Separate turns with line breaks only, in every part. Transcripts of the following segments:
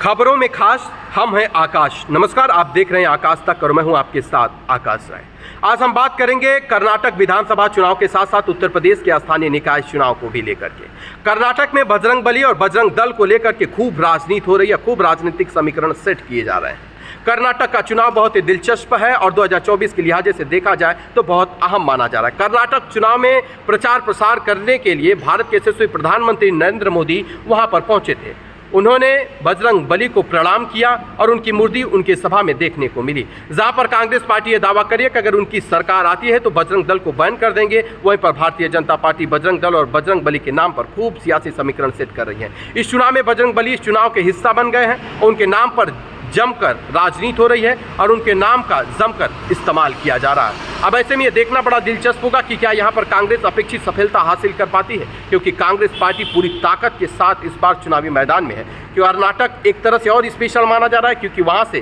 खबरों में खास हम हैं आकाश। नमस्कार, आप देख रहे हैं आकाश तक और मैं हूं आपके साथ आकाश राय। आज हम बात करेंगे कर्नाटक विधानसभा चुनाव के साथ साथ उत्तर प्रदेश के स्थानीय निकाय चुनाव को भी लेकर के। कर्नाटक में बजरंगबली और बजरंग दल को लेकर के खूब राजनीति हो रही है, खूब राजनीतिक समीकरण सेट किए जा रहे हैं। कर्नाटक का चुनाव बहुत ही दिलचस्प है और 2024 के लिहाजे से देखा जाए तो बहुत अहम माना जा रहा है। कर्नाटक चुनाव में प्रचार प्रसार करने के लिए भारत के यशस्वी प्रधानमंत्री नरेंद्र मोदी वहां पर पहुंचे थे। उन्होंने बजरंग बली को प्रणाम किया और उनकी मूर्ति उनकी सभा में देखने को मिली। जहां पर कांग्रेस पार्टी यह दावा करी है कि अगर उनकी सरकार आती है तो बजरंग दल को बैन कर देंगे, वहीं पर भारतीय जनता पार्टी बजरंग दल और बजरंग बली के नाम पर खूब सियासी समीकरण सेट कर रही है। इस चुनाव में बजरंग बली इस चुनाव के हिस्सा बन गए हैं और उनके नाम पर जमकर राजनीति हो रही है और उनके नाम का जमकर इस्तेमाल किया जा रहा है। अब ऐसे में ये देखना बड़ा दिलचस्प होगा कि क्या यहाँ पर कांग्रेस अपेक्षित सफलता हासिल कर पाती है, क्योंकि कांग्रेस पार्टी पूरी ताकत के साथ इस बार चुनावी मैदान में है। कर्नाटक एक तरह से और स्पेशल माना जा रहा है क्योंकि वहाँ से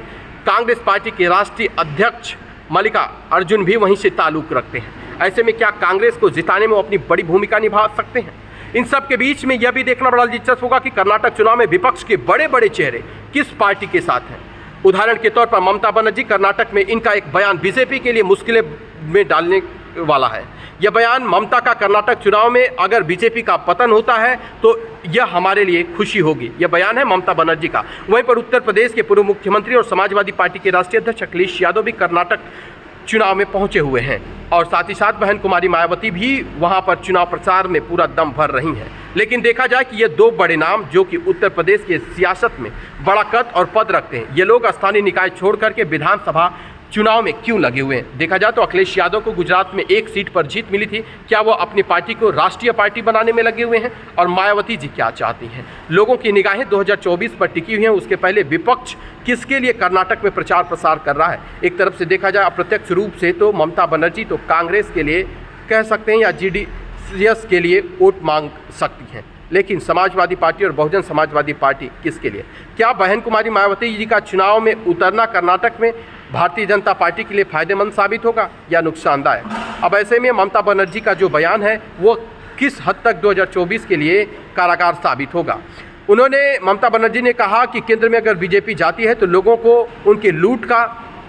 कांग्रेस पार्टी के राष्ट्रीय अध्यक्ष मल्लिकार्जुन भी वहीं से ताल्लुक रखते हैं। ऐसे में क्या कांग्रेस को जिताने में वो अपनी बड़ी भूमिका निभा सकते हैं? इन सब के बीच में यह भी देखना बड़ा दिलचस्प होगा कि कर्नाटक चुनाव में विपक्ष के बड़े बड़े चेहरे किस पार्टी के साथ हैं। उदाहरण के तौर पर ममता बनर्जी, कर्नाटक में इनका एक बयान बीजेपी के लिए मुश्किलें में डालने वाला है। यह बयान ममता का कर्नाटक चुनाव में अगर बीजेपी का पतन होता है तो यह हमारे लिए खुशी होगी, यह बयान है ममता बनर्जी का। वहीं पर उत्तर प्रदेश के पूर्व मुख्यमंत्री और समाजवादी पार्टी के राष्ट्रीय अध्यक्ष अखिलेश यादव भी कर्नाटक चुनाव में पहुंचे हुए हैं और साथ ही साथ बहन कुमारी मायावती भी वहां पर चुनाव प्रचार में पूरा दम भर रही हैं। लेकिन देखा जाए कि ये दो बड़े नाम जो कि उत्तर प्रदेश की सियासत में बड़ा कद और पद रखते हैं, ये लोग स्थानीय निकाय छोड़ करके विधानसभा चुनाव में क्यों लगे हुए हैं? देखा जाए तो अखिलेश यादव को गुजरात में एक सीट पर जीत मिली थी, क्या वो अपनी पार्टी को राष्ट्रीय पार्टी बनाने में लगे हुए हैं? और मायावती जी क्या चाहती हैं? लोगों की निगाहें 2024 पर टिकी हुई हैं। उसके पहले विपक्ष किसके लिए कर्नाटक में प्रचार प्रसार कर रहा है? एक तरफ से देखा जाए अप्रत्यक्ष रूप से तो ममता बनर्जी तो कांग्रेस के लिए कह सकते हैं या जेडीएस के लिए वोट मांग सकती हैं, लेकिन समाजवादी पार्टी और बहुजन समाजवादी पार्टी किसके लिए? क्या बहन कुमारी मायावती जी का चुनाव में उतरना कर्नाटक में भारतीय जनता पार्टी के लिए फायदेमंद साबित होगा या नुकसानदायक? अब ऐसे में ममता बनर्जी का जो बयान है वो किस हद तक 2024 के लिए कारागार साबित होगा? ममता बनर्जी ने कहा कि केंद्र में अगर बीजेपी जाती है तो लोगों को उनके लूट का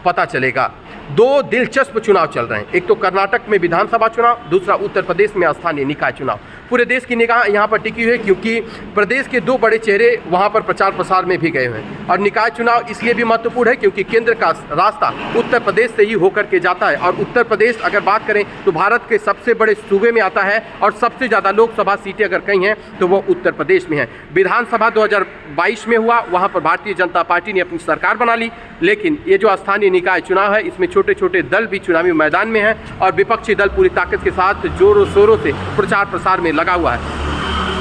पता चलेगा। दो दिलचस्प चुनाव चल रहे हैं, एक तो कर्नाटक में विधानसभा चुनाव, दूसरा उत्तर प्रदेश में स्थानीय निकाय चुनाव। पूरे देश की निगाह यहाँ पर टिकी हुई है क्योंकि प्रदेश के दो बड़े चेहरे वहाँ पर प्रचार प्रसार में भी गए हुए हैं। और निकाय चुनाव इसलिए भी महत्वपूर्ण है क्योंकि केंद्र का रास्ता उत्तर प्रदेश से ही होकर के जाता है और उत्तर प्रदेश अगर बात करें तो भारत के सबसे बड़े सूबे में आता है और सबसे ज़्यादा लोकसभा सीटें अगर कहीं हैं तो वो उत्तर प्रदेश में है। विधानसभा 2022 में हुआ, वहाँ पर भारतीय जनता पार्टी ने अपनी सरकार बना ली, लेकिन ये जो स्थानीय निकाय चुनाव है इसमें छोटे छोटे दल भी चुनावी मैदान में हैं और विपक्षी दल पूरी ताकत के साथ जोरों शोरों से प्रचार प्रसार में लगा हुआ है।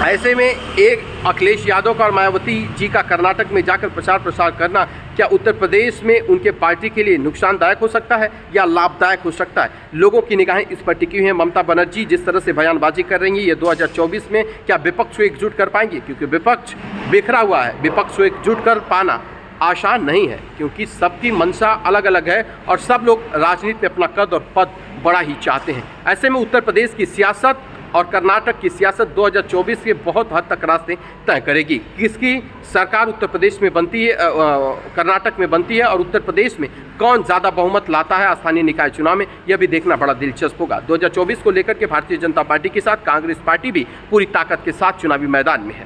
ऐसे में एक अखिलेश यादव का और मायावती जी का कर्नाटक में जाकर प्रचार प्रसार करना क्या उत्तर प्रदेश में उनके पार्टी के लिए नुकसानदायक हो सकता है या लाभदायक हो सकता है? लोगों की निगाहें इस पर टिकी हुई हैं। ममता बनर्जी जिस तरह से बयानबाजी कर रही हैं, ये 2024 में क्या विपक्ष को एकजुट कर पाएंगी? क्योंकि विपक्ष बिखरा हुआ है, विपक्ष को एकजुट कर पाना आसान नहीं है क्योंकि सबकी मंशा अलग अलग है और सब लोग राजनीति में अपना कद और पद बड़ा ही चाहते हैं। ऐसे में उत्तर प्रदेश की सियासत और कर्नाटक की सियासत 2024 के बहुत हद तक रास्ते तय करेगी। किसकी सरकार उत्तर प्रदेश में बनती है, कर्नाटक में बनती है और उत्तर प्रदेश में कौन ज़्यादा बहुमत लाता है स्थानीय निकाय चुनाव में, यह भी देखना बड़ा दिलचस्प होगा। 2024 को लेकर के भारतीय जनता पार्टी के साथ कांग्रेस पार्टी भी पूरी ताकत के साथ चुनावी मैदान में है।